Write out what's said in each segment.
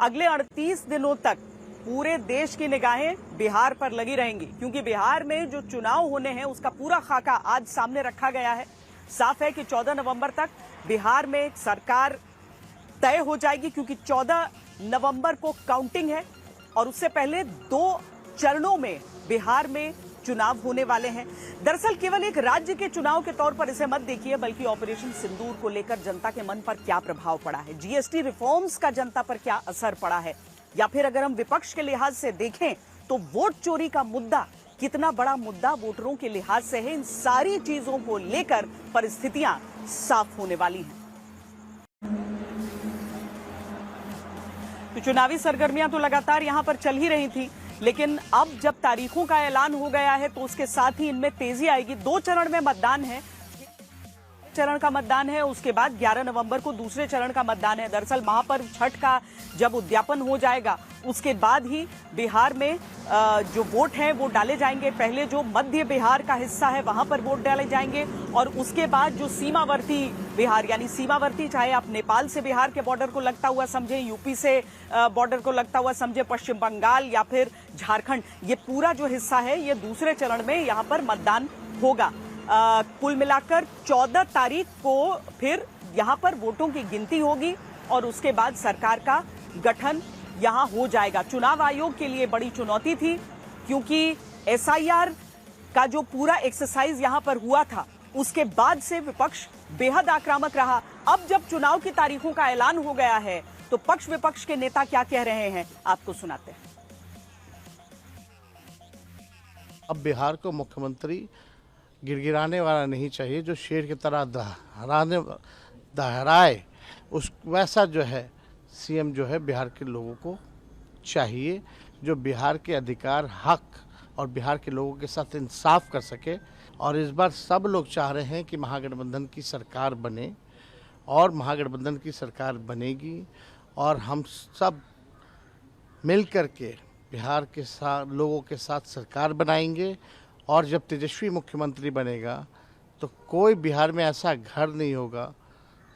अगले 38 दिनों तक पूरे देश की निगाहें बिहार पर लगी रहेंगी, क्योंकि बिहार में जो चुनाव होने हैं उसका पूरा खाका आज सामने रखा गया है। साफ है कि 14 नवंबर तक बिहार में सरकार तय हो जाएगी, क्योंकि 14 नवंबर को काउंटिंग है और उससे पहले 2 चरणों में बिहार में चुनाव होने वाले हैं। दरअसल केवल एक राज्य के चुनाव के तौर पर इसे मत देखिए, बल्कि ऑपरेशन सिंदूर को लेकर जनता के मन पर क्या प्रभाव पड़ा है, जीएसटी रिफॉर्म्स का जनता पर क्या असर पड़ा है, या फिर अगर हम विपक्ष के लिहाज से देखें तो वोट चोरी का मुद्दा कितना बड़ा मुद्दा वोटरों के लिहाज से है। इन सारी चीजों को लेकर परिस्थितियां साफ होने वाली हैं। तो चुनावी सरगर्मियां तो लगातार यहां पर चल ही रही थी, लेकिन अब जब तारीखों का ऐलान हो गया है तो उसके साथ ही इनमें तेजी आएगी। 2 चरण में मतदान है, चरण का मतदान है, उसके बाद 11 नवंबर को दूसरे चरण का मतदान है। दरअसल महापर्व छठ का जब उद्यापन हो जाएगा उसके बाद ही बिहार में जो वोट हैं वो डाले जाएंगे। पहले जो मध्य बिहार का हिस्सा है वहां पर वोट डाले जाएंगे और उसके बाद जो सीमावर्ती बिहार, यानी सीमावर्ती, चाहे आप नेपाल से बिहार के बॉर्डर को लगता हुआ समझे, यूपी से बॉर्डर को लगता हुआ समझे, पश्चिम बंगाल या फिर झारखंड, ये पूरा जो हिस्सा है ये दूसरे चरण में यहां पर मतदान होगा। कुल मिलाकर 14 तारीख को फिर यहां पर वोटों की गिनती होगी और उसके बाद सरकार का गठन यहां हो जाएगा। चुनाव आयोग के लिए बड़ी चुनौती थी, क्योंकि एसआईआर का जो पूरा एक्सरसाइज यहां पर हुआ था उसके बाद से विपक्ष बेहद आक्रामक रहा। अब जब चुनाव की तारीखों का ऐलान हो गया है तो पक्ष विपक्ष के नेता क्या कह रहे हैं आपको सुनाते हैं। अब बिहार को मुख्यमंत्री गिड़गिड़ाने वाला नहीं चाहिए, जो शेर की तरह दहराए, उस वैसा जो है सीएम जो है बिहार के लोगों को चाहिए, जो बिहार के अधिकार, हक और बिहार के लोगों के साथ इंसाफ कर सके। और इस बार सब लोग चाह रहे हैं कि महागठबंधन की सरकार बने और महागठबंधन की सरकार बनेगी और हम सब मिल कर के बिहार के साथ लोगों के साथ सरकार बनाएंगे। और जब तेजस्वी मुख्यमंत्री बनेगा तो कोई बिहार में ऐसा घर नहीं होगा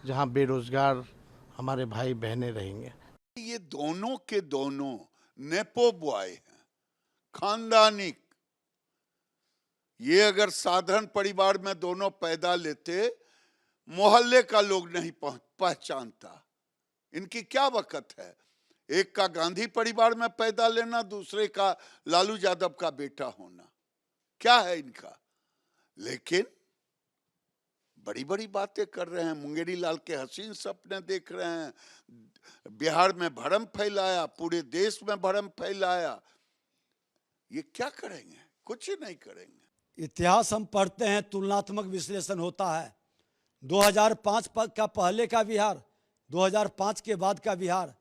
जहां बेरोजगार हमारे भाई बहनें रहेंगे। ये दोनों के दोनों नेपो बॉय हैं, खानदानी। ये अगर साधारण परिवार में दोनों पैदा लेते, मोहल्ले का लोग नहीं पहचानता। इनकी क्या वक़्त है, एक का गांधी परिवार में पैदा लेना, दूसरे का लालू यादव का बेटा होना, क्या है इनका। लेकिन बड़ी बड़ी बातें कर रहे हैं, मुंगेरी लाल के हसीन सपने देख रहे हैं, बिहार में भ्रम फैलाया, पूरे देश में भ्रम फैलाया। ये क्या करेंगे, कुछ ही नहीं करेंगे। इतिहास हम पढ़ते हैं, तुलनात्मक विश्लेषण होता है। 2005 का पहले का बिहार, 2005 के बाद का बिहार,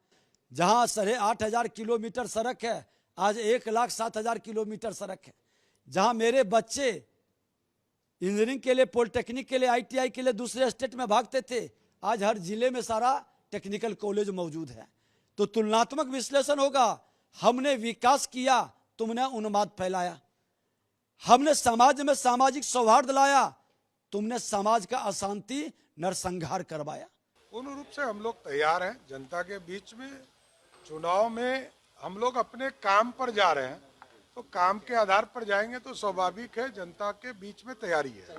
जहां 8,500 किलोमीटर सड़क है, आज 1,07,000 किलोमीटर सड़क है। जहां मेरे बच्चे इंजीनियरिंग के लिए, पॉलिटेक्निक के लिए, आईटीआई के लिए दूसरे स्टेट में भागते थे, आज हर जिले में सारा टेक्निकल कॉलेज मौजूद है। तो तुलनात्मक विश्लेषण होगा। हमने विकास किया, तुमने उन्माद फैलाया। हमने समाज में सामाजिक सौहार्द लाया, तुमने समाज का अशांति नरसंहार करवाया। पूर्ण रूप से हम लोग तैयार हैं। जनता के बीच में चुनाव में हम लोग अपने काम पर जा रहे हैं, तो काम के आधार पर जाएंगे तो स्वाभाविक है जनता के बीच में तैयारी है।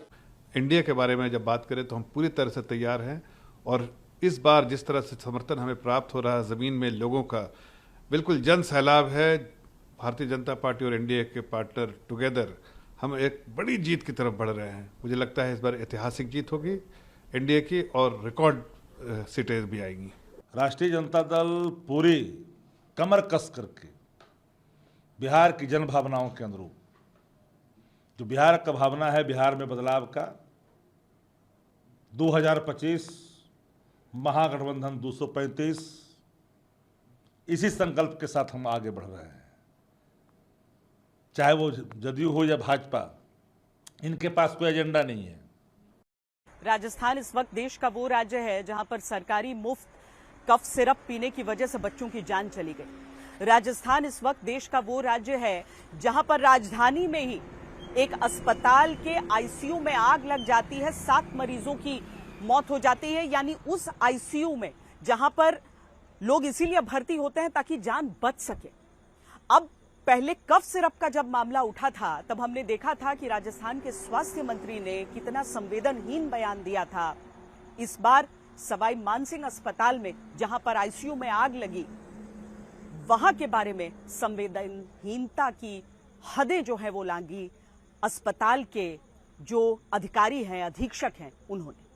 इंडिया के बारे में जब बात करें तो हम पूरी तरह से तैयार हैं और इस बार जिस तरह से समर्थन हमें प्राप्त हो रहा है जमीन में लोगों का, बिल्कुल जन सैलाब है। भारतीय जनता पार्टी और एनडीए के पार्टनर टुगेदर हम एक बड़ी जीत की तरफ बढ़ रहे हैं। मुझे लगता है इस बार ऐतिहासिक जीत होगी एनडीए की और रिकॉर्ड सीटें भी आएंगी। राष्ट्रीय जनता दल पूरी कमर कस करके बिहार की जन भावनाओं के अनुरूप, जो बिहार का भावना है बिहार में बदलाव का, 2025 महागठबंधन 235, इसी संकल्प के साथ हम आगे बढ़ रहे हैं। चाहे वो जदयू हो या भाजपा, इनके पास कोई एजेंडा नहीं है। राजस्थान इस वक्त देश का वो राज्य है जहां पर सरकारी मुफ्त कफ सिरप पीने की वजह से बच्चों की जान चली गई। राजस्थान इस वक्त देश का वो राज्य है जहां पर राजधानी में ही एक अस्पताल के आईसीयू में आग लग जाती है, 7 मरीजों की मौत हो जाती है। यानी उस आईसीयू में जहां पर लोग इसीलिए भर्ती होते हैं ताकि जान बच सके। अब पहले कफ सिरप का जब मामला उठा था तब हमने देखा था कि राजस्थान के स्वास्थ्य मंत्री ने कितना संवेदनहीन बयान दिया था। इस बार सवाई मानसिंह अस्पताल में जहां पर आईसीयू में आग लगी, वहां के बारे में संवेदनहीनता की हदें जो है वो लांघी अस्पताल के जो अधिकारी हैं, अधीक्षक हैं, उन्होंने।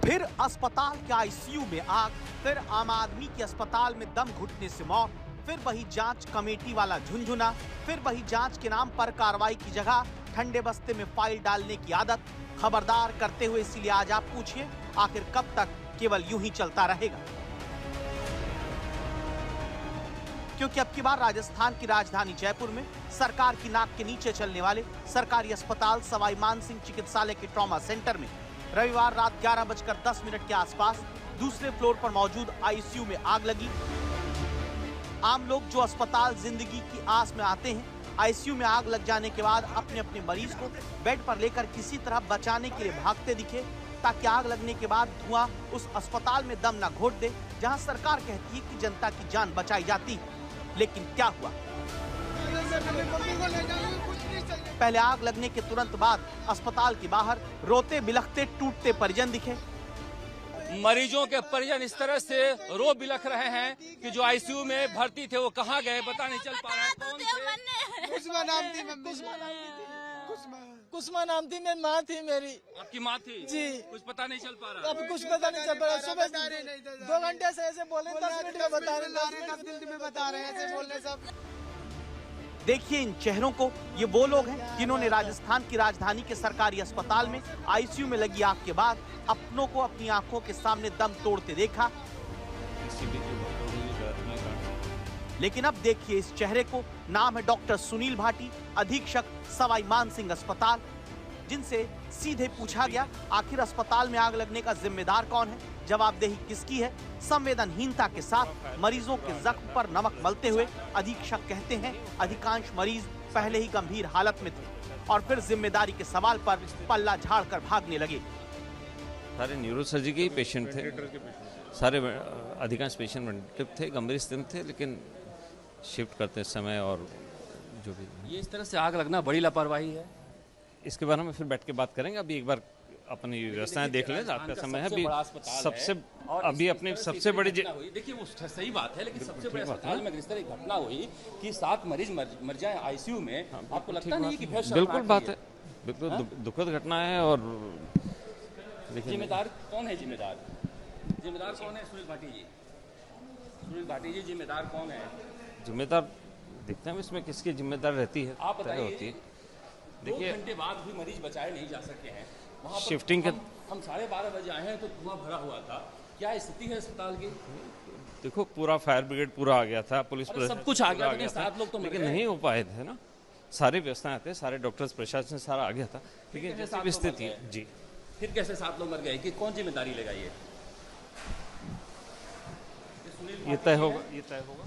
फिर अस्पताल के आईसीयू में आग, फिर आम आदमी के अस्पताल में दम घुटने से मौत, फिर वही जांच कमेटी वाला झुंझुना, फिर वही जांच के नाम पर कार्रवाई की जगह ठंडे बस्ते में फाइल डालने की आदत। खबरदार करते हुए इसीलिए आज आप पूछिए, आखिर कब तक केवल यूं ही चलता रहेगा? क्योंकि अब की बार राजस्थान की राजधानी जयपुर में सरकार की नाक के नीचे चलने वाले सरकारी अस्पताल सवाई मानसिंह चिकित्सालय के ट्रॉमा सेंटर में रविवार रात 11:10 के आसपास दूसरे फ्लोर पर मौजूद आईसीयू में आग लगी। आम लोग जो अस्पताल जिंदगी की आस में आते हैं, आईसीयू में आग लग जाने के बाद अपने अपने मरीज को बेड पर लेकर किसी तरह बचाने के लिए भागते दिखे, ताकि आग लगने के बाद धुआं उस अस्पताल में दम न घोट दे जहां सरकार कहती है कि जनता की जान बचाई जाती है। लेकिन क्या हुआ? पहले आग लगने के तुरंत बाद अस्पताल के बाहर रोते बिलखते टूटते परिजन दिखे। मरीजों के परिजन इस तरह से रो बिलख रहे हैं कि जो आईसीयू में भर्ती थे वो कहाँ गए पता नहीं चल पा रहा है। कौन थे? कुसमा नाम थी, कुसमा नाम थी, मेरी माँ थी मेरी। आपकी माँ थी जी। कुछ पता नहीं चल पा रहा। अब कुछ पता नहीं चल पा रहा। सुबह 2 घंटे से ऐसे बोले, 10 मिनट में बता रहे, 10 मिनट में बता रहे हैं, ऐसे बोल रहे सब। देखिए इन चेहरों को, ये वो लोग हैं जिन्होंने राजस्थान की राजधानी के सरकारी अस्पताल में आईसीयू में लगी आग के बाद अपनों को अपनी आंखों के सामने दम तोड़ते देखा। लेकिन अब देखिए इस चेहरे को। नाम है डॉक्टर सुनील भाटी, अधीक्षक सवाई मानसिंह अस्पताल, जिनसे सीधे पूछा गया आखिर अस्पताल में आग लगने का जिम्मेदार कौन है, जवाबदेही किसकी है। संवेदनहीनता के साथ मरीजों के जख्म पर नमक मलते हुए अधीक्षक कहते हैं अधिकांश मरीज पहले ही गंभीर हालत में थे और फिर जिम्मेदारी के सवाल पर पल्ला झाड़कर भागने लगे। सारे न्यूरोसर्जरी के पेशेंट थे, सारे अधिकांश पेशेंट वेंटिलेटर थे, गंभीर स्थिति में थे, लेकिन शिफ्ट करते समय और जो भी ये इस तरह से आग लगना बड़ी लापरवाही है। इसके बारे में फिर बैठ के बात करेंगे। अभी एक बार अपनी व्यवस्थाएं देख लें, आपका समय है। अभी सबसे अभी अपने सबसे बड़ी देखिए वो सही बात है, लेकिन सबसे बड़े अस्पताल में इस तरह की घटना हुई कि 7 मरीज मर जाए आईसीयू में, आपको लगता नहीं कि बिल्कुल बात है, बिल्कुल दुखद घटना है। और जिम्मेदार कौन है? जिम्मेदार कौन है? सुनील भाटी जी, सुनील भाटी जी जिम्मेदार कौन है? जिम्मेदार देखते हैं इसमें किसकी जिम्मेदार रहती है, आप बताइए। होती है। 2 घंटे बाद भी मरीज बचाए नहीं जा सके हैं। वहाँ पर शिफ्टिंग के हम 12:30 बजे आए हैं तो धुआं भरा हुआ था। क्या स्थिति है अस्पताल की? देखो पूरा फायर ब्रिगेड पूरा आ गया था, पुलिस सब कुछ आ गया, लेकिन 7 लोग तो लेकिन नहीं हो पाए थे ना। सारी व्यवस्थाएं थे, सारे डॉक्टर्स प्रशासन सारा आ गया था, लेकिन जैसी भी स्थिति है जी। फिर कैसे 7 लोग मर गए कि कौन जिम्मेदारी लेगा? ये तय होगा।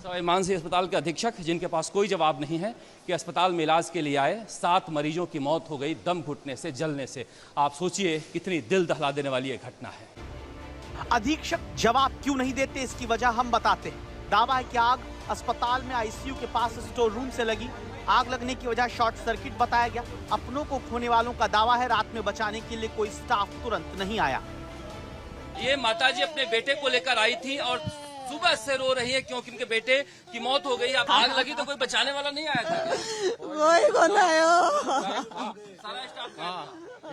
सवाई मानसिंह अस्पताल के अधीक्षक, जिनके पास कोई जवाब नहीं है कि अस्पताल में इलाज के लिए आए 7 मरीजों की मौत हो गई दम घुटने से, जलने से। आप सोचिए कितनी दिल दहला देने वाली ये घटना है। अधीक्षक जवाब क्यों नहीं देते, इसकी वजह हम बताते हैं। दावा है कि आग अस्पताल में आईसीयू के पास स्टोर रूम से लगी। आग लगने की वजह शॉर्ट सर्किट बताया गया। अपनों को खोने वालों का दावा है रात में बचाने के लिए कोई स्टाफ तुरंत नहीं आया। ये माताजी अपने बेटे को लेकर आई थी और सुबह से रो रही है क्योंकि उनके बेटे की मौत हो गई। अब आग लगी तो कोई बचाने वाला नहीं आया था? वही सारा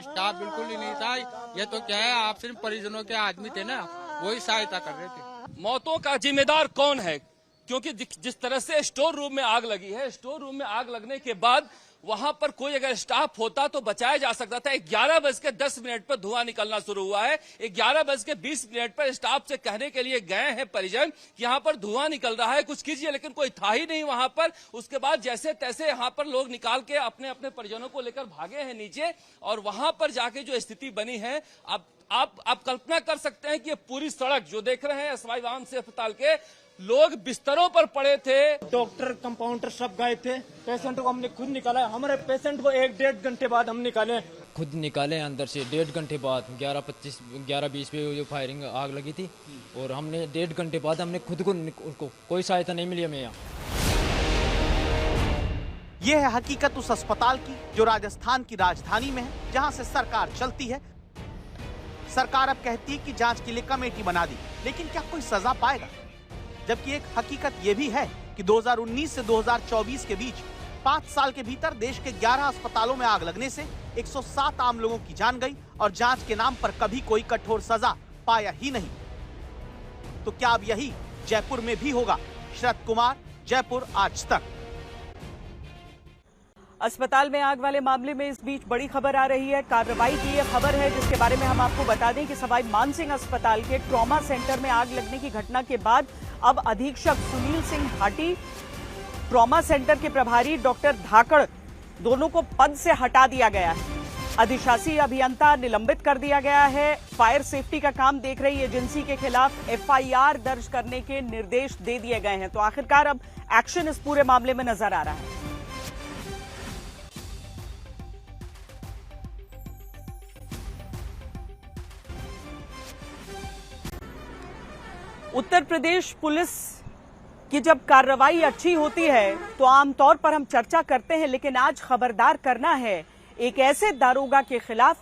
स्टाफ बिल्कुल ही नहीं था। ये तो क्या है, आप सिर्फ परिजनों के आदमी थे ना, वही सहायता कर रहे थे। मौतों का जिम्मेदार कौन है? क्योंकि जिस तरह से स्टोर रूम में आग लगी है, स्टोर रूम में आग लगने के बाद वहां पर कोई अगर स्टाफ होता तो बचाया जा सकता था। 11:10 पर धुआं निकलना शुरू हुआ है। 11:20 पर स्टाफ से कहने के लिए गए हैं परिजन कि यहां पर धुआं निकल रहा है, कुछ कीजिए, लेकिन कोई था ही नहीं वहां पर। उसके बाद जैसे तैसे यहां पर लोग निकाल के अपने अपने परिजनों को लेकर भागे हैं नीचे, और वहां पर जाके जो स्थिति बनी है, अब आप कल्पना कर सकते हैं कि ये पूरी सड़क जो देख रहे हैं सवाई मान सिंह अस्पताल के लोग बिस्तरों पर पड़े थे। डॉक्टर कंपाउंडर सब गए थे, पेशेंट को हमने खुद निकाला। हमारे पेशेंट को 1-1.5 घंटे बाद हम खुद निकाले अंदर से। 1.5 घंटे बाद 11:20 पे जो फायरिंग आग लगी थी और हमने 1.5 घंटे बाद हमने खुद को उनको कोई सहायता नहीं मिली हमें यहाँ। यह है हकीकत उस अस्पताल की जो राजस्थान की राजधानी में है, जहां से सरकार चलती है। सरकार अब कहती है कि जांच के लिए कमेटी बना दी, लेकिन क्या कोई सजा पाएगा? जबकि एक हकीकत यह भी है कि 2019 से 2024 के बीच 5 साल के भीतर देश के 11 अस्पतालों में आग लगने से 107 आम लोगों की जान गई और जांच के नाम पर कभी कोई कठोर सजा पाया ही नहीं। तो क्या अब यही जयपुर में भी होगा? शरद कुमार, जयपुर आज तक। अस्पताल में आग वाले मामले में इस बीच बड़ी खबर आ रही है, कार्रवाई की यह खबर है जिसके बारे में हम आपको बता दें कि सवाई मानसिंह अस्पताल के ट्रॉमा सेंटर में आग लगने की घटना के बाद अब अधीक्षक सुनील सिंह भाटी, ट्रॉमा सेंटर के प्रभारी डॉक्टर धाकड़, दोनों को पद से हटा दिया गया है। अधिशासी अभियंता निलंबित कर दिया गया है। फायर सेफ्टी का काम देख रही एजेंसी के खिलाफ FIR दर्ज करने के निर्देश दे दिए गए हैं। तो आखिरकार अब एक्शन इस पूरे मामले में नजर आ रहा है। उत्तर प्रदेश पुलिस की जब कार्रवाई अच्छी होती है तो आमतौर पर हम चर्चा करते हैं, लेकिन आज खबरदार करना है एक ऐसे दारोगा के खिलाफ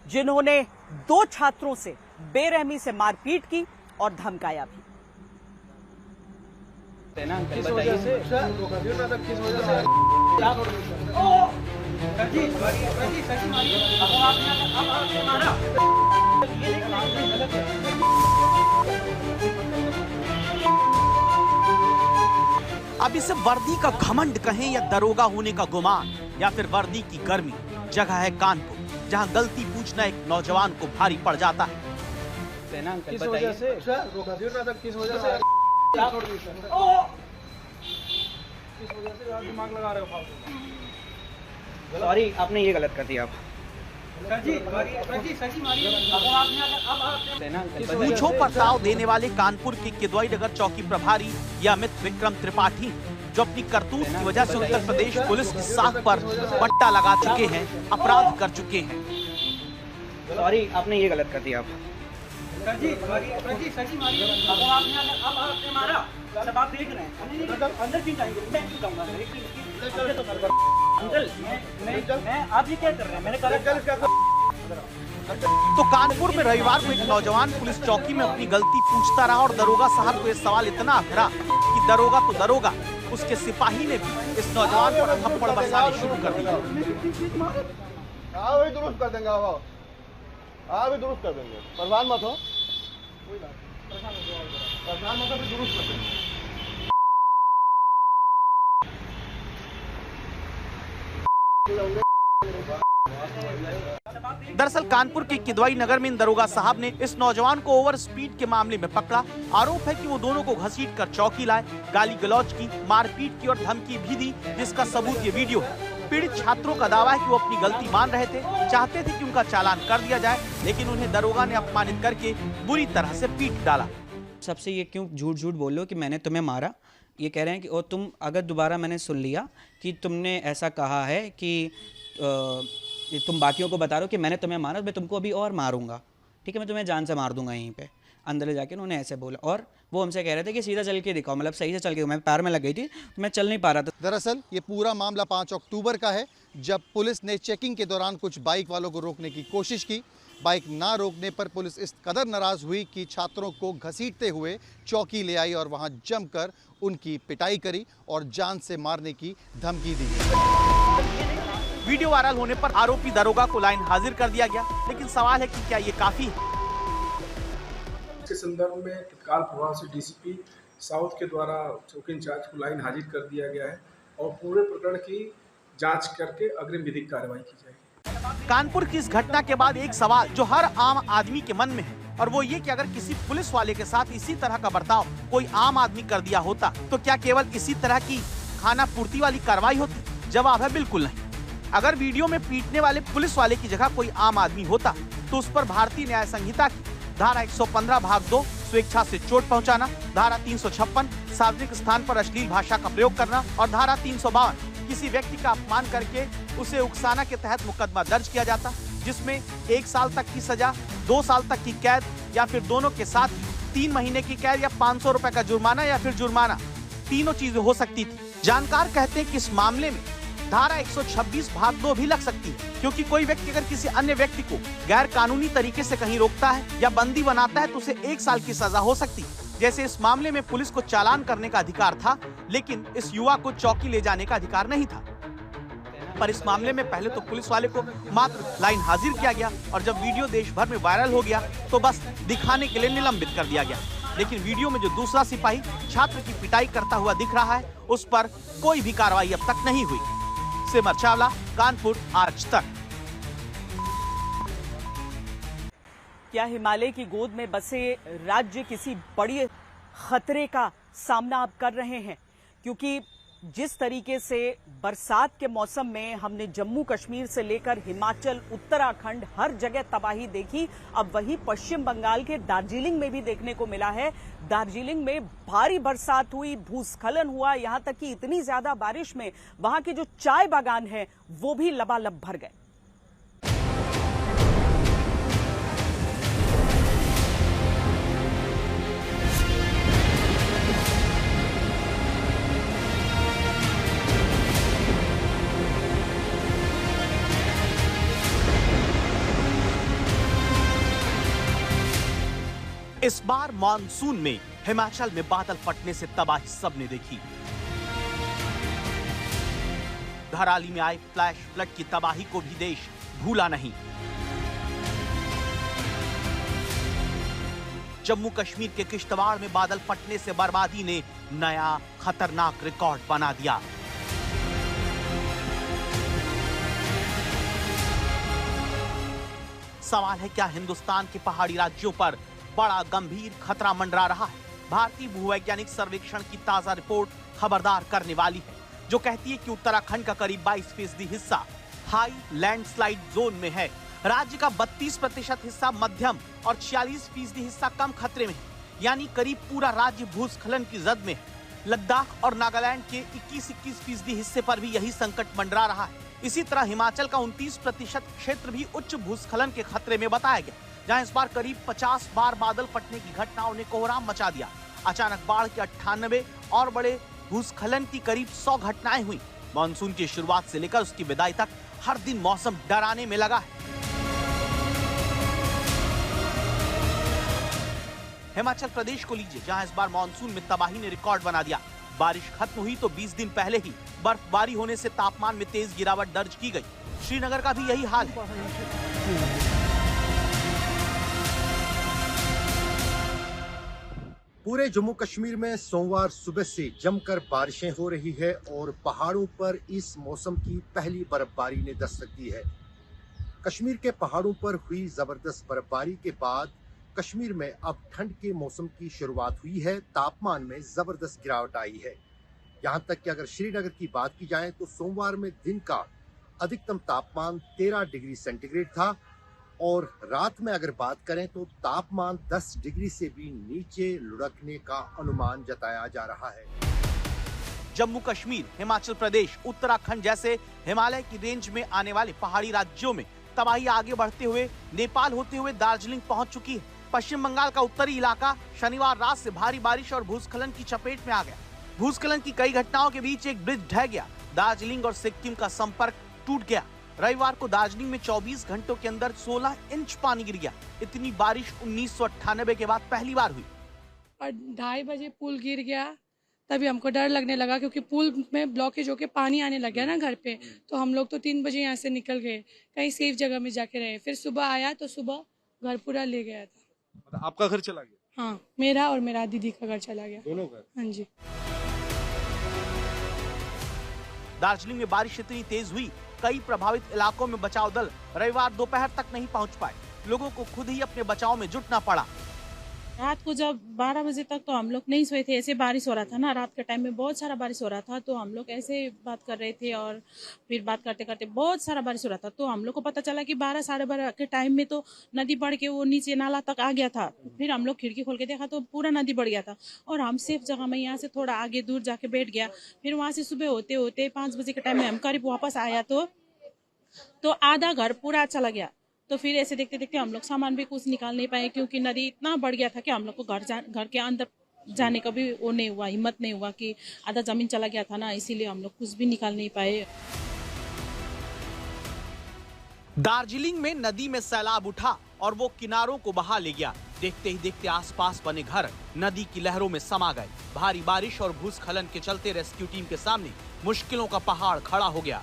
जिन्होंने 2 छात्रों से बेरहमी से मारपीट की और धमकाया भी। किस वजह से? अब इसे वर्दी का घमंड कहें या दरोगा होने का गुमान या फिर वर्दी की गर्मी, जगह है कानपुर, जहां गलती पूछना एक नौजवान को भारी पड़ जाता है। किस वजह से? किस वजह से? दिमाग लगा रहे हो? सॉरी, आपने ये गलत कर दिया। आप पूछो पड़ताव देने वाले कानपुर के किदवई नगर चौकी प्रभारी या अमित विक्रम त्रिपाठी, जो अपनी करतूत की वजह से उत्तर प्रदेश पुलिस की साख पर पट्टा लगा चुके हैं, अपराध कर चुके हैं। सॉरी, आपने ये गलत कर दिया। आप आप देख रहे हैं अंदर क्यों जाएंगे? मैं क्यों जाऊंगा? अंकल, मैं आप ये क्या कर रहे हैं? मैंने कहा। तो कानपुर में रविवार को एक नौजवान पुलिस चौकी में अपनी गलती पूछता रहा और दरोगा साहब को यह सवाल इतना अखरा कि दरोगा तो दरोगा, उसके सिपाही ने भी इस नौजवान पर थप्पड़ बरसाने शुरू कर दिया। वही दुरुस्त कर देंगे, भी दुरुस्त कर देंगे, परेशान मत हो, परेशान मत हो, दुरुस्त कर देंगे। दरअसल कानपुर के किदवई नगर में इन दरोगा साहब ने इस नौजवान को ओवर स्पीड के मामले में पकड़ा। आरोप है कि वो दोनों को घसीट कर चौकी लाए, गाली गलौज की, मारपीट की और धमकी भी दी, जिसका सबूत ये वीडियो है। पीड़ित छात्रों का दावा है कि वो अपनी गलती मान रहे थे, चाहते थे कि उनका चालान कर दिया जाए, लेकिन उन्हें दरोगा ने अपमानित करके बुरी तरह से पीट डाला। सबसे ये क्यों झूठ बोलो कि मैंने तुम्हें मारा? ये कह रहे हैं कि और तुम अगर दोबारा मैंने सुन लिया कि तुमने ऐसा कहा है कि तुम बाकियों को बता रहे हो कि मैंने तुम्हें मारा, मैं तुमको अभी और मारूंगा, ठीक है, मैं तुम्हें जान से मार दूंगा। यहीं पे अंदर ले जाके उन्होंने ऐसे बोला और वो हमसे कह रहे थे कि सीधा चल के दिखाओ, मतलब सही से चल के, मैं पैर में लग गई थी तो मैं चल नहीं पा रहा था। दरअसल ये पूरा मामला 5 अक्टूबर का है, जब पुलिस ने चेकिंग के दौरान कुछ बाइक वालों को रोकने की कोशिश की। बाइक ना रोकने पर पुलिस इस कदर नाराज हुई कि छात्रों को घसीटते हुए चौकी ले आई और वहां जमकर उनकी पिटाई करी और जान से मारने की धमकी दी। वीडियो वायरल होने पर आरोपी दरोगा को लाइन हाजिर कर दिया गया, लेकिन सवाल है कि क्या ये काफी है? इसके संदर्भ में तत्काल प्रभाव से डीसीपी साउथ के द्वारा चौकी इंचार्ज को लाइन हाजिर कर दिया गया है और पूरे प्रकरण की जांच करके अग्रिम विधिक कार्रवाई की जाएगी। कानपुर की इस घटना के बाद एक सवाल जो हर आम आदमी के मन में है, और वो ये कि अगर किसी पुलिस वाले के साथ इसी तरह का बर्ताव कोई आम आदमी कर दिया होता तो क्या केवल इसी तरह की खाना पूर्ति वाली कार्रवाई होती? जवाब है बिल्कुल नहीं। अगर वीडियो में पीटने वाले पुलिस वाले की जगह कोई आम आदमी होता तो उस पर भारतीय न्याय संहिता की धारा 115 भाग 2 स्वेच्छा से चोट पहुंचाना, धारा 356 सार्वजनिक स्थान पर अश्लील भाषा का प्रयोग करना और धारा 352 किसी व्यक्ति का अपमान करके उसे उकसाना के तहत मुकदमा दर्ज किया जाता, जिसमें 1 साल तक की सजा, 2 साल तक की कैद या फिर दोनों के साथ 3 महीने की कैद या 500 रुपए का जुर्माना या फिर जुर्माना, तीनों चीजें हो सकती थी। जानकार कहते हैं कि इस मामले में धारा 126 भाग 2 भी लग सकती है, क्योंकि कोई व्यक्ति अगर किसी अन्य व्यक्ति को गैर कानूनी तरीके से कहीं रोकता है या बंदी बनाता है तो उसे 1 साल की सजा हो सकती है। जैसे इस मामले में पुलिस को चालान करने का अधिकार था, लेकिन इस युवा को चौकी ले जाने का अधिकार नहीं था। पर इस मामले में पहले तो पुलिस वाले को मात्र लाइन हाजिर किया गया और जब वीडियो देश भर में वायरल हो गया तो बस दिखाने के लिए निलंबित कर दिया गया। लेकिन वीडियो में जो दूसरा सिपाही छात्र की पिटाई करता हुआ दिख रहा है, उस पर कोई भी कार्रवाई अब तक नहीं हुई। सिमर चावला, कानपुर, आज तक। क्या हिमालय की गोद में बसे राज्य किसी बड़ी खतरे का सामना अब कर रहे हैं? क्योंकि जिस तरीके से बरसात के मौसम में हमने जम्मू कश्मीर से लेकर हिमाचल, उत्तराखंड हर जगह तबाही देखी, अब वही पश्चिम बंगाल के दार्जिलिंग में भी देखने को मिला है। दार्जिलिंग में भारी बरसात हुई, भूस्खलन हुआ, यहां तक कि इतनी ज्यादा बारिश में वहां के जो चाय बागान है वो भी लबालब भर गए। इस बार मानसून में हिमाचल में बादल फटने से तबाही सबने देखी। धराली में आए फ्लैश फ्लड की तबाही को भी देश भूला नहीं। जम्मू कश्मीर के किश्तवाड़ में बादल फटने से बर्बादी ने नया खतरनाक रिकॉर्ड बना दिया। सवाल है, क्या हिंदुस्तान के पहाड़ी राज्यों पर बड़ा गंभीर खतरा मंडरा रहा है? भारतीय भूवैज्ञानिक सर्वेक्षण की ताजा रिपोर्ट खबरदार करने वाली है, जो कहती है कि उत्तराखंड का करीब 22% हिस्सा हाई लैंडस्लाइड जोन में है। राज्य का 32% हिस्सा मध्यम और 46% हिस्सा कम खतरे में है, यानी करीब पूरा राज्य भूस्खलन की जद में है। लद्दाख और नागालैंड के 21-21% हिस्से पर भी यही संकट मंडरा रहा है। इसी तरह हिमाचल का 29% क्षेत्र भी उच्च भूस्खलन के खतरे में बताया गया, जहां इस बार करीब 50 बार बादल फटने की घटनाओं ने कोहराम मचा दिया। अचानक बाढ़ के 98 और बड़े भूस्खलन की करीब 100 घटनाएं हुई। मानसून की शुरुआत से लेकर उसकी विदाई तक हर दिन मौसम डराने में लगा है। हिमाचल प्रदेश को लीजिए, जहां इस बार मानसून में तबाही ने रिकॉर्ड बना दिया। बारिश खत्म हुई तो 20 दिन पहले ही बर्फबारी होने से तापमान में तेज गिरावट दर्ज की गई। श्रीनगर का भी यही हाल है। पूरे जम्मू कश्मीर में सोमवार सुबह से जमकर बारिशें हो रही है और पहाड़ों पर इस मौसम की पहली बर्फबारी ने दस्तक दी है। कश्मीर के पहाड़ों पर हुई जबरदस्त बर्फबारी के बाद कश्मीर में अब ठंड के मौसम की शुरुआत हुई है। तापमान में जबरदस्त गिरावट आई है। यहाँ तक कि अगर श्रीनगर की बात की जाए तो सोमवार में दिन का अधिकतम तापमान 13 डिग्री सेंटीग्रेड था और रात में अगर बात करें तो तापमान 10 डिग्री से भी नीचे लुढ़कने का अनुमान जताया जा रहा है। जम्मू कश्मीर, हिमाचल प्रदेश, उत्तराखंड जैसे हिमालय की रेंज में आने वाले पहाड़ी राज्यों में तबाही आगे बढ़ते हुए नेपाल होते हुए दार्जिलिंग पहुंच चुकी है। पश्चिम बंगाल का उत्तरी इलाका शनिवार रात से भारी बारिश और भूस्खलन की चपेट में आ गया। भूस्खलन की कई घटनाओं के बीच एक ब्रिज ढह गया। दार्जिलिंग और सिक्किम का संपर्क टूट गया। रविवार को दार्जिलिंग में 24 घंटों के अंदर 16 इंच पानी गिर गया। इतनी बारिश 1998 के बाद पहली बार हुई। और 2:30 बजे पुल गिर गया, तभी हमको डर लगने लगा क्योंकि पुल में ब्लॉकेज होके पानी आने लग गया ना घर पे। तो हम लोग तो 3 बजे यहाँ से निकल गए, कहीं सेफ जगह में जाके रहे। फिर सुबह आया तो सुबह घर पूरा ले गया था। मतलब आपका घर चला गया? हाँ, मेरा और मेरा दीदी का घर चला गया। दोनों घर? हाँ जी। दार्जिलिंग में बारिश इतनी तेज हुई, कई प्रभावित इलाकों में बचाव दल रविवार दोपहर तक नहीं पहुंच पाए। लोगों को खुद ही अपने बचाव में जुटना पड़ा। रात को जब 12 बजे तक तो हम लोग नहीं सोए थे, ऐसे बारिश हो रहा था ना, रात के टाइम में बहुत सारा बारिश हो रहा था, तो हम लोग ऐसे बात कर रहे थे और फिर बात करते करते बहुत सारा बारिश हो रहा था, तो हम लोग को पता चला कि 12 साढ़े 12 के टाइम में तो नदी बढ़ के वो नीचे नाला तक आ गया था। फिर हम लोग खिड़की खोल के देखा तो पूरा नदी बढ़ गया था और हम सेफ जगह में यहाँ से थोड़ा आगे दूर जाके बैठ गया। फिर वहाँ से सुबह होते होते 5 बजे के टाइम में हम करीब वापस आया तो आधा घर पूरा चला गया। तो फिर ऐसे देखते देखते हम लोग सामान भी कुछ निकाल नहीं पाए, क्योंकि नदी इतना बढ़ गया था कि हम लोग को घर के अंदर जाने का भी वो नहीं हुआ, हिम्मत नहीं हुआ, कि आधा जमीन चला गया था ना, इसीलिए हम लोग कुछ भी निकाल नहीं पाए। दार्जिलिंग में नदी में सैलाब उठा और वो किनारों को बहा ले गया। देखते ही देखते आसपास बने घर नदी की लहरों में समा गए। भारी बारिश और भूस्खलन के चलते रेस्क्यू टीम के सामने मुश्किलों का पहाड़ खड़ा हो गया।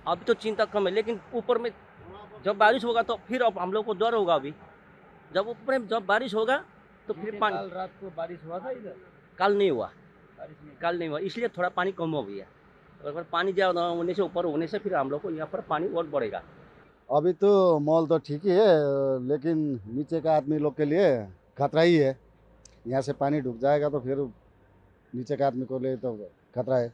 अभी तो चिंता कम है, लेकिन ऊपर में जब बारिश होगा तो फिर अब हम लोग को डर होगा। अभी जब ऊपर में जब बारिश होगा तो फिर पानी। कल रात को बारिश हुआ था इधर? कल नहीं हुआ, इसलिए थोड़ा पानी कम हो गया। अगर पानी ज्यादा होने से, ऊपर होने से, फिर हम लोग को यहाँ पर पानी और बढ़ेगा। अभी तो मॉल तो ठीक ही है, लेकिन नीचे का आदमी लोग के लिए खतरा ही है। यहाँ से पानी डूब जाएगा तो फिर नीचे का आदमी को लिए तो खतरा है।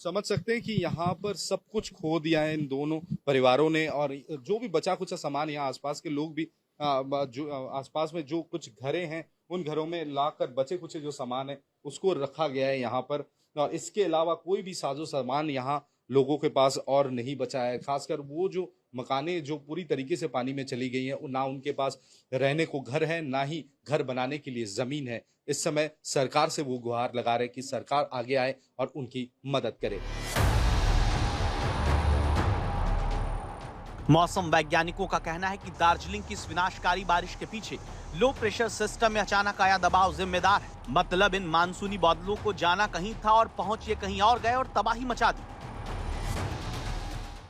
समझ सकते हैं कि यहाँ पर सब कुछ खो दिया है इन दोनों परिवारों ने, और जो भी बचा कुछ सामान यहाँ आसपास के लोग भी जो आसपास में जो कुछ घरें हैं उन घरों में लाकर बचे कुछ जो सामान है उसको रखा गया है यहाँ पर। और इसके अलावा कोई भी साजो सामान यहाँ लोगों के पास और नहीं बचा है। खासकर वो जो मकानें जो पूरी तरीके से पानी में चली गई हैं, ना उनके पास रहने को घर है, ना ही घर बनाने के लिए जमीन है। इस समय सरकार से वो गुहार लगा रहे कि सरकार आगे आए और उनकी मदद करे। मौसम वैज्ञानिकों का कहना है कि दार्जिलिंग की इस विनाशकारी बारिश के पीछे लो प्रेशर सिस्टम में अचानक आया दबाव जिम्मेदार है। मतलब इन मानसूनी बादलों को जाना कहीं था और पहुंच ये कहीं और गए और तबाही मचा दी।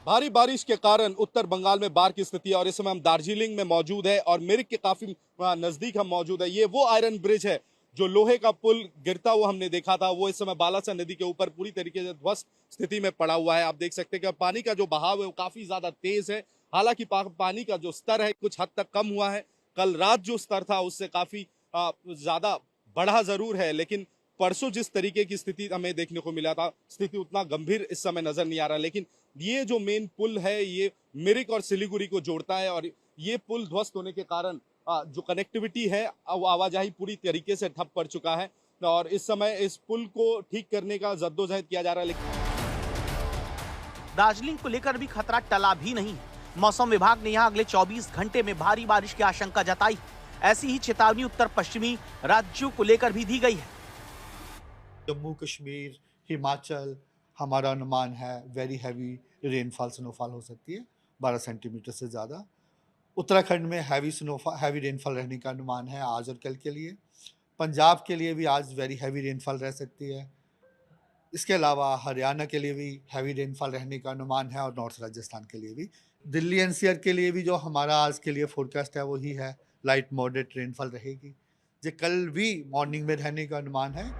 भारी बारिश के कारण उत्तर बंगाल में बाढ़ की स्थिति है और इस समय हम दार्जिलिंग में मौजूद है और मिरिक के काफी नजदीक हम मौजूद है। ये वो आयरन ब्रिज है जो लोहे का पुल गिरता हुआ हमने देखा था, वो इस समय बालासन नदी के ऊपर पूरी तरीके से ध्वस्त स्थिति में पड़ा हुआ है। आप देख सकते हैं कि पानी का जो बहाव है वो काफी ज्यादा तेज है। हालांकि पानी का जो स्तर है कुछ हद तक कम हुआ है। कल रात जो स्तर था उससे काफी ज्यादा बढ़ा जरूर है, लेकिन परसों जिस तरीके की स्थिति हमें देखने को मिला था, स्थिति उतना गंभीर इस समय नजर नहीं आ रहा। लेकिन ये जो मेन पुल है ये मिरिक और सिलीगुड़ी को जोड़ता है और ये पुल ध्वस्त होने के कारण जो कनेक्टिविटी है आवाजाही पूरी तरीके से ठप पड़ चुका है और इस समय इस पुल को ठीक करने का जद्दोजहद किया जा रहा है। लेकिन दार्जिलिंग को लेकर भी खतरा टला भी नहीं है। मौसम विभाग ने यहाँ अगले 24 घंटे में भारी बारिश की आशंका जताई। ऐसी ही चेतावनी उत्तर पश्चिमी राज्यों को लेकर भी दी गई है। जम्मू कश्मीर, हिमाचल, हमारा अनुमान है वेरी हैवी रेनफॉल स्नोफॉल हो सकती है 12 सेंटीमीटर से ज़्यादा। उत्तराखंड में हैवी रेनफॉल रहने का अनुमान है आज और कल के लिए। पंजाब के लिए भी आज वेरी हैवी रेनफॉल रह सकती है। इसके अलावा हरियाणा के लिए भी हैवी रेनफॉल रहने का अनुमान है और नॉर्थ राजस्थान के लिए भी। दिल्ली एनसीआर के लिए भी जो हमारा आज के लिए फोरकास्ट है वही है, लाइट मॉडरेट रेनफॉल रहेगी। जो कल भी मॉर्निंग में रहने का अनुमान है।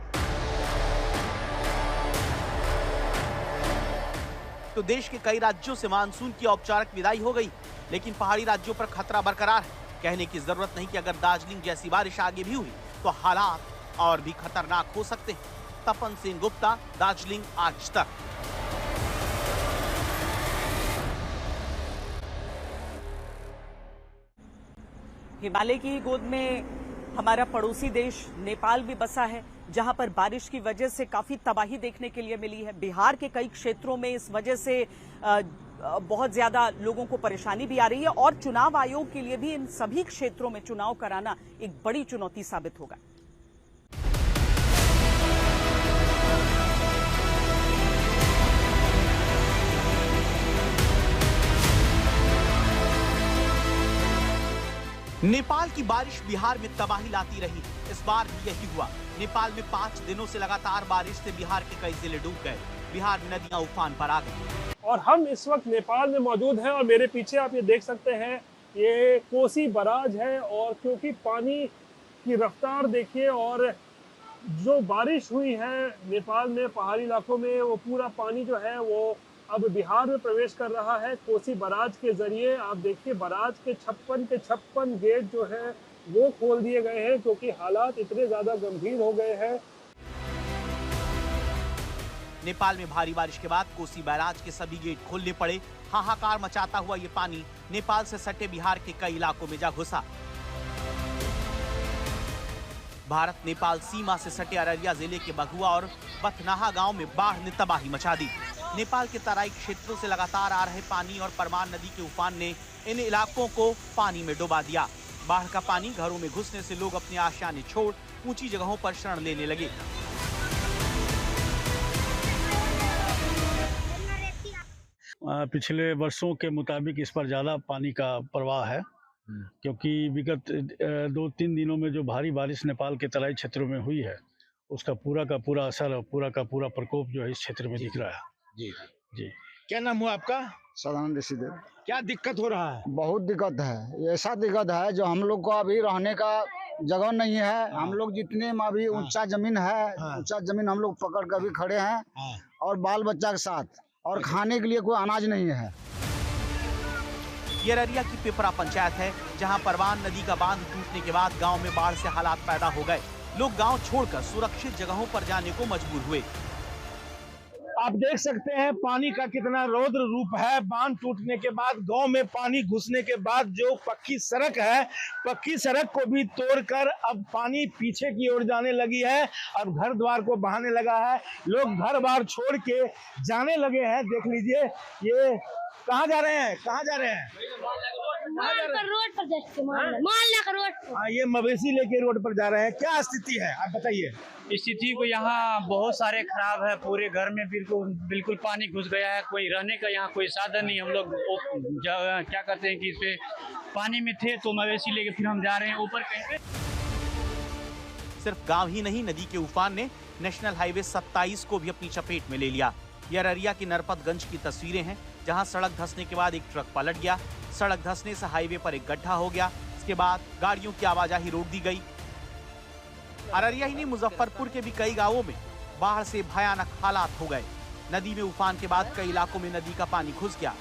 तो देश के कई राज्यों से मानसून की औपचारिक विदाई हो गई, लेकिन पहाड़ी राज्यों पर खतरा बरकरार है। कहने की जरूरत नहीं कि अगर दार्जिलिंग जैसी बारिश आगे भी हुई तो हालात और भी खतरनाक हो सकते हैं। तपन सिंह गुप्ता, दार्जिलिंग, आज तक। हिमालय की गोद में हमारा पड़ोसी देश नेपाल भी बसा है, जहां पर बारिश की वजह से काफी तबाही देखने के लिए मिली है। बिहार के कई क्षेत्रों में इस वजह से बहुत ज्यादा लोगों को परेशानी भी आ रही है और चुनाव आयोग के लिए भी इन सभी क्षेत्रों में चुनाव कराना एक बड़ी चुनौती साबित होगा। नेपाल की बारिश बिहार में तबाही लाती रही। इस बार भी यही हुआ। नेपाल में 5 दिनों से लगातार बारिश से बिहार के कई जिले डूब गए। बिहार में नदियां उफान पर आ गई। और हम इस वक्त नेपाल में मौजूद हैं और मेरे पीछे आप ये देख सकते हैं, ये कोसी बराज है और क्योंकि पानी की रफ्तार देखिए और जो बारिश हुई है नेपाल में पहाड़ी इलाकों में, वो पूरा पानी जो है वो अब बिहार में प्रवेश कर रहा है कोसी बराज के जरिए। आप देखिए बराज के 56 गेट जो है वो खोल दिए गए हैं क्योंकि हालात इतने ज्यादा गंभीर हो गए हैं। नेपाल में भारी बारिश के बाद कोसी बैराज के सभी गेट खोलने पड़े। हाहाकार मचाता हुआ ये पानी नेपाल से सटे बिहार के कई इलाकों में जा घुसा। भारत नेपाल सीमा से सटे अररिया जिले के बघुआ और बथनाहा गांव में बाढ़ ने तबाही मचा दी। नेपाल के तराई क्षेत्रों से लगातार आ रहे पानी और परमान नदी के उफान ने इन इलाकों को पानी में डुबा दिया। बाढ़ का पानी घरों में घुसने से लोग अपने आशियाने छोड़ ऊंची जगहों पर शरण लेने लगे। पिछले वर्षों के मुताबिक इस पर ज़्यादा पानी का प्रवाह है, क्योंकि विगत 2-3 दिनों में जो भारी बारिश नेपाल के तराई क्षेत्रों में हुई है उसका पूरा का पूरा असर और पूरा का पूरा प्रकोप जो है इस क्षेत्र में दिख रहा है। जी जी। क्या नाम हुआ आपका? सदानंद ऋषिदेव। क्या दिक्कत हो रहा है? बहुत दिक्कत है। ऐसा दिक्कत है जो हम लोग को अभी रहने का जगह नहीं है। हम लोग जितने में अभी ऊंचा जमीन है, ऊंचा जमीन हम लोग पकड़ कर भी खड़े हैं और बाल बच्चा के साथ, और खाने के लिए कोई अनाज नहीं है। ये अररिया की पिपरा पंचायत है जहां परवान नदी का बांध टूटने के बाद गांव में बाढ़ से हालात पैदा हो गए। लोग गांव छोड़कर सुरक्षित जगहों पर जाने को मजबूर हुए। आप देख सकते हैं पानी का कितना रौद्र रूप है। बांध टूटने के बाद गांव में पानी घुसने के बाद जो पक्की सड़क है, पक्की सड़क को भी तोड़कर अब पानी पीछे की ओर जाने लगी है। अब घर द्वार को बहाने लगा है। लोग घर बार छोड़ के जाने लगे हैं। देख लीजिए ये कहाँ जा रहे हैं, कहाँ जा रहे हैं? रोड पर मोहल्ला का रोड पर। हाँ, ये मवेशी लेके रोड पर जा रहे हैं। क्या स्थिति है आप बताइए? स्थिति को यहाँ बहुत सारे खराब है। पूरे घर में बिल्कुल पानी घुस गया है। कोई रहने का यहाँ कोई साधन नहीं। हम लोग क्या करते हैं कि इस पे पानी में थे तो मवेशी लेके फिर हम जा रहे हैं ऊपर कहीं पे। सिर्फ गांव ही नहीं, नदी के उफान ने नेशनल हाईवे 27 को भी अपनी चपेट में ले लिया। ये अररिया की नरपतगंज की तस्वीरें हैं जहां सड़क धंसने के बाद एक ट्रक पलट गया। सड़क धंसने से हाईवे पर एक गड्ढा हो गया। इसके बाद गाड़ियों की आवाजाही रोक दी गई। अररिया ही नहीं, मुजफ्फरपुर के भी कई गांवों में बाढ़ से भयानक हालात हो गए। नदी में उफान के बाद कई इलाकों में नदी का पानी घुस गया।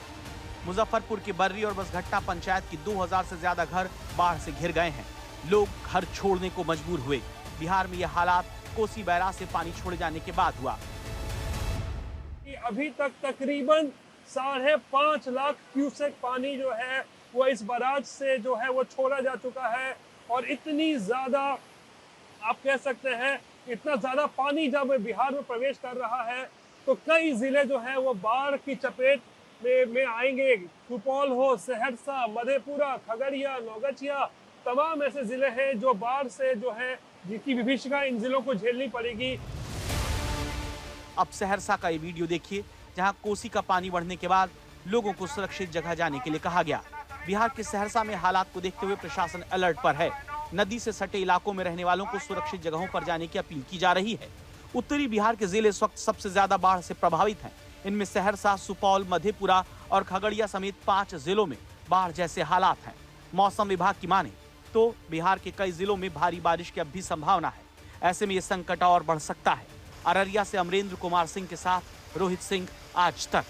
मुजफ्फरपुर के बर्री और बसघट्टा पंचायत की 2000 से ज्यादा घर बाढ़ से घिर गए हैं। लोग घर छोड़ने को मजबूर हुए। बिहार में यह हालात कोसी बैराज से पानी छोड़े जाने के बाद हुआ। अभी तक तकरीबन 5.5 लाख क्यूसेक पानी जो है वो इस बराज से जो है वो छोड़ा जा चुका है। और इतनी ज्यादा आप कह सकते हैं, इतना ज्यादा पानी जब बिहार में प्रवेश कर रहा है तो कई जिले जो है वो बाढ़ की चपेट में आएंगे। सुपौल हो, सहरसा, मधेपुरा, खगड़िया, नौगछिया, तमाम ऐसे जिले हैं जो बाढ़ से जो है जिनकी विभीषिका इन जिलों को झेलनी पड़ेगी। अब सहरसा का ये वीडियो देखिए जहां कोसी का पानी बढ़ने के बाद लोगों को सुरक्षित जगह जाने के लिए कहा गया। बिहार के सहरसा में हालात को देखते हुए प्रशासन अलर्ट पर है। नदी से सटे इलाकों में रहने वालों को सुरक्षित जगहों पर जाने की अपील की जा रही है। उत्तरी बिहार के जिले इस वक्त सबसे ज्यादा बाढ़ से प्रभावित हैं। इनमें सहरसा, सुपौल, मधेपुरा और खगड़िया समेत 5 जिलों में बाढ़ जैसे हालात हैं। मौसम विभाग की माने तो बिहार के कई जिलों में भारी बारिश की अब भी संभावना है। ऐसे में ये संकट और बढ़ सकता है। अररिया से अमरेंद्र कुमार सिंह के साथ रोहित सिंह, आज तक।